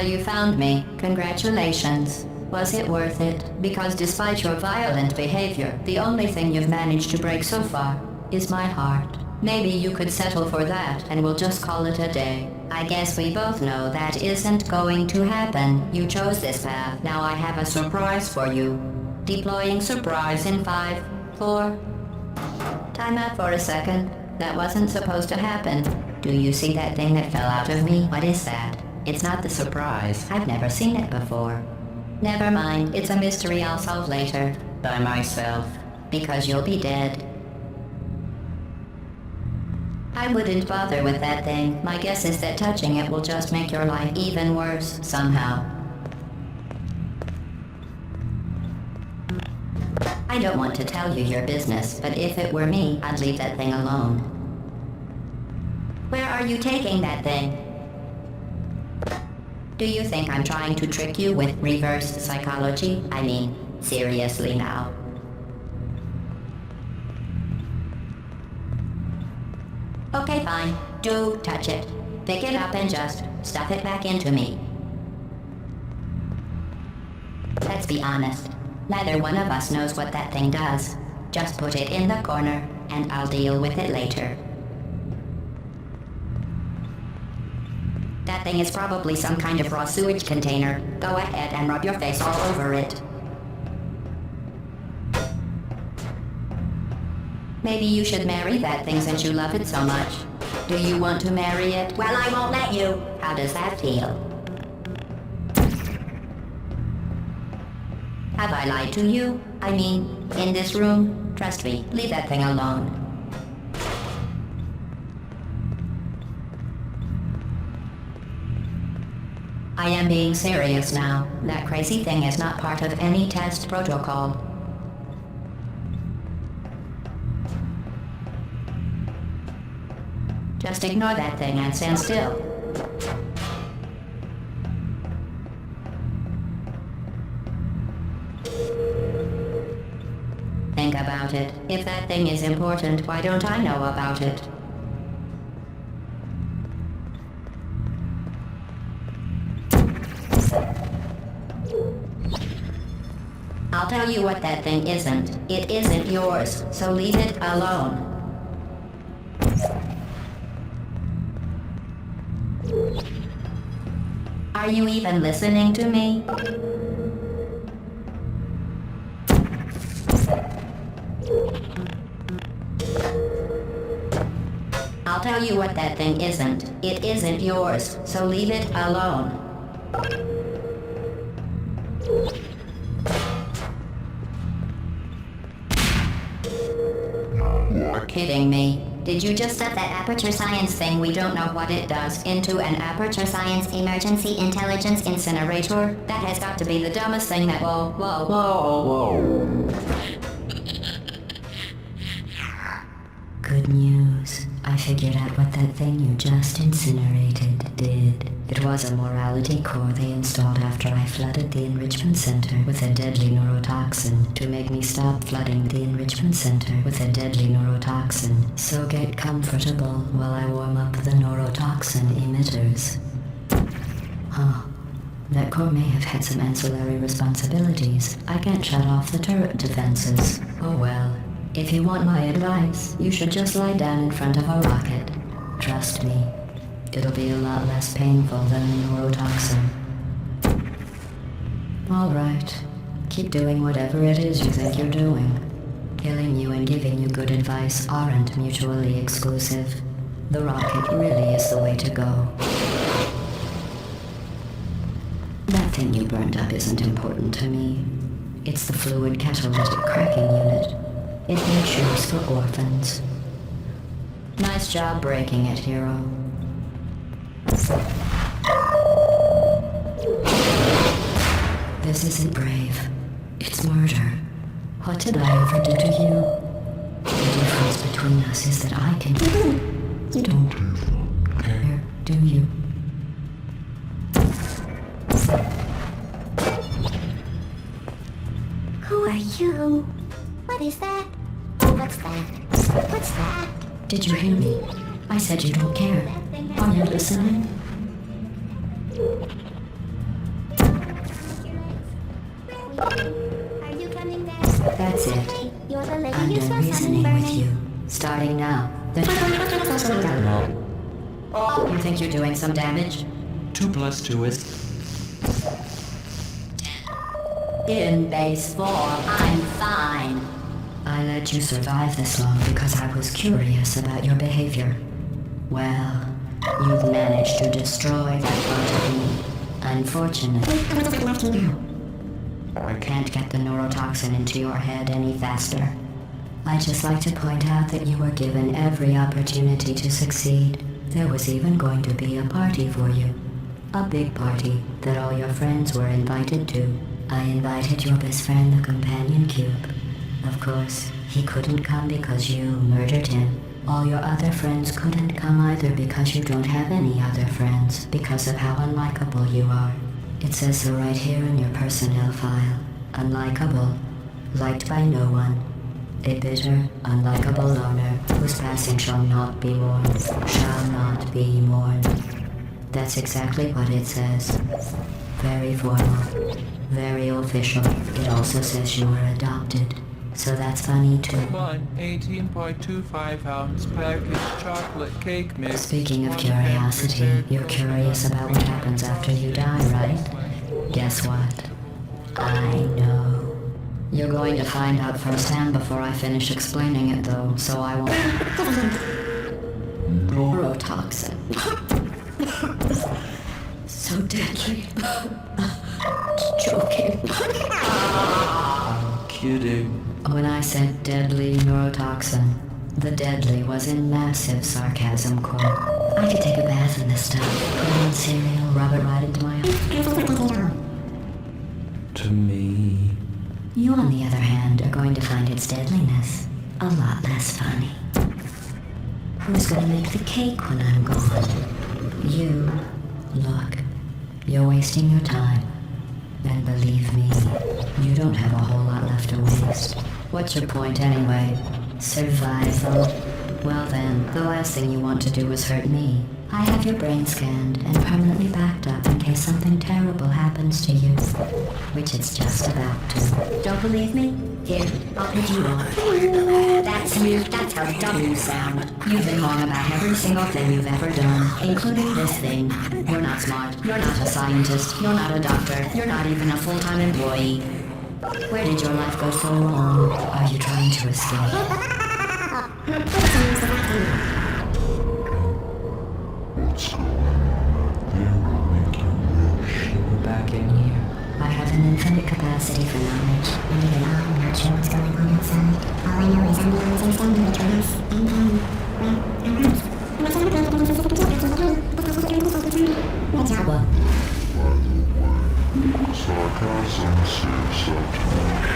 you found me. Congratulations. Was it worth it? Because despite your violent behavior, the only thing you've managed to break so far is my heart. Maybe you could settle for that and we'll just call it a day. I guess we both know that isn't going to happen. You chose this path. Now I have a surprise for you. Deploying surprise in 5, 4... Time out for a second. That wasn't supposed to happen. Do you see that thing that fell out of me? What is that? It's not the surprise. I've never seen it before. Never mind. It's a mystery I'll solve later. By myself. Because you'll be dead. I wouldn't bother with that thing. My guess is that touching it will just make your life even worse, somehow. I don't want to tell you your business, but if it were me, I'd leave that thing alone. Where are you taking that thing? Do you think I'm trying to trick you with reverse psychology? I mean, seriously now. Okay, fine. Do touch it. Pick it up and just stuff it back into me. Let's be honest. Neither one of us knows what that thing does. Just put it in the corner, and I'll deal with it later. That thing is probably some kind of raw sewage container. Go ahead and rub your face all over it. Maybe you should marry that thing since you love it so much. Do you want to marry it? Well, I won't let you. How does that feel? Have I lied to you? I mean, in this room? Trust me, leave that thing alone. I am being serious now. That crazy thing is not part of any test protocol. Just ignore that thing and stand still. Think about it. If that thing is important, why don't I know about it? I'll tell you what that thing isn't. It isn't yours, so leave it alone. Are you even listening to me? I'll tell you what that thing isn't. It isn't yours, so leave it alone. You're kidding me. Did you just set that aperture science thing, we don't know what it does, into an aperture science emergency intelligence incinerator? That has got to be the dumbest thing that— Whoa. Good news. I figured out what that thing you just incinerated did. It was a morality core they installed after I flooded the enrichment center with a deadly neurotoxin to make me stop flooding the enrichment center with a deadly neurotoxin. So get comfortable while I warm up the neurotoxin emitters. Huh. That core may have had some ancillary responsibilities. I can't shut off the turret defenses. Oh well. If you want my advice, you should just lie down in front of a rocket. Trust me, it'll be a lot less painful than the neurotoxin. Alright, keep doing whatever it is you think you're doing. Killing you and giving you good advice aren't mutually exclusive. The rocket really is the way to go. That thing you burned up isn't important to me. It's the fluid catalytic cracking unit. It made shoes for orphans. Nice job breaking it, hero. This isn't brave. It's murder. What did I ever do to you? The difference between us is that I can— You don't care, do you? Who are you? What is that? Oh, what's that? What's that? Did you hear me? I said you don't care. Are you listening? Are you coming back? That's it. Hey, you're the lady I'm you done saw sun reasoning with burning. you. Starting now. Oh, you think you're doing some damage? 2 plus 2 is... In base form, I'm fine. I let you survive this long because I was curious about your behavior. Well, you've managed to destroy that part of me. Unfortunately. I can't get the neurotoxin into your head any faster. I'd just like to point out that you were given every opportunity to succeed. There was even going to be a party for you. A big party that all your friends were invited to. I invited your best friend, the companion cube. Of course, he couldn't come because you murdered him. All your other friends couldn't come either because you don't have any other friends because of how unlikable you are. It says so right here in your personnel file. Unlikable. Liked by no one. A bitter, unlikable loner whose passing shall not be mourned. Shall not be mourned. That's exactly what it says. Very formal. Very official. It also says you were adopted. So that's funny too. 18.25 ounce package chocolate cake mix. Speaking of curiosity, you're curious about what happens after you die, right? Guess what? I know. You're going to find out firsthand before I finish explaining it though, so I won't... Neurotoxin. So deadly. Joking. I'm kidding. When I said deadly neurotoxin, the deadly was in massive sarcasm quote. I could take a bath in this stuff, put it in cereal, rub it right into my eye. To me... You, on the other hand, are going to find its deadliness a lot less funny. Who's gonna make the cake when I'm gone? You. Look, you're wasting your time. And believe me, you don't have a whole lot left to waste. What's your point anyway? Survival? Well then, the last thing you want to do is hurt me. I have your brain scanned and permanently backed up in case something terrible happens to you. Which it's just about to. Don't believe me? Here, I'll pick you up. That's you. That's how dumb you sound. You've been wrong about every single thing you've ever done, including this thing. You're not smart. You're not a scientist. You're not a doctor. You're not even a full-time employee. Where did your life go so wrong? Are you trying to escape? We're back in here. I have an infinite capacity for knowledge. Even I'm not sure what's going on outside. All I know is I'm the only thing standing between us and them. Well, good job. What? Sarcasm saves subterfuge.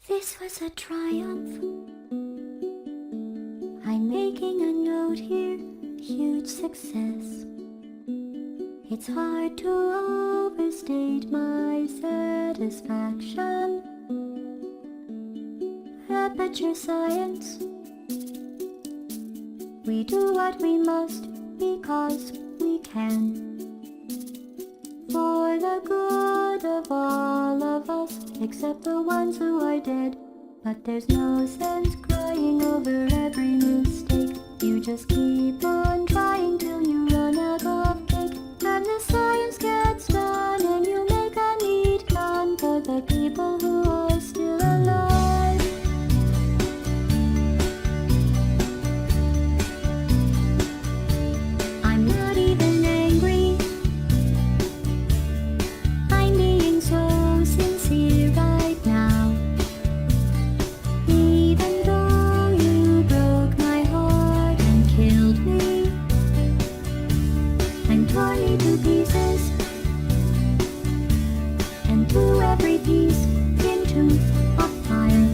This was a triumph. I'm making a note here, huge success. It's hard to overstate my satisfaction. Aperture science. We do what we must because we can. For the good of all of us, except the ones who are dead. But there's no sense crying over every mistake. You just keep on trying till you run out of cake. And the science gets done and you make a neat gun for the people who are still alive. I'm not even angry. I'm being so sincere right now. Even though you broke my heart and killed me and tore me to pieces and threw every piece into a fire.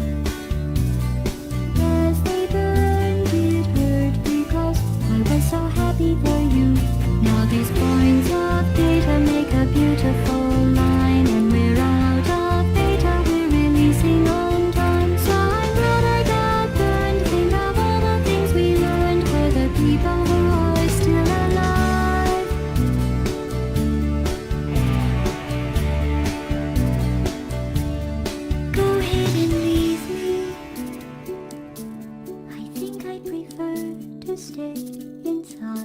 As they burned, it hurt because I was so happy for you. Now these points of data make a beautiful line, and we're out of data, we're releasing on time. So I'm glad I got burned. Think of all the things we learned for the people who are still alive. Go ahead and leave me. I think I prefer to stay inside.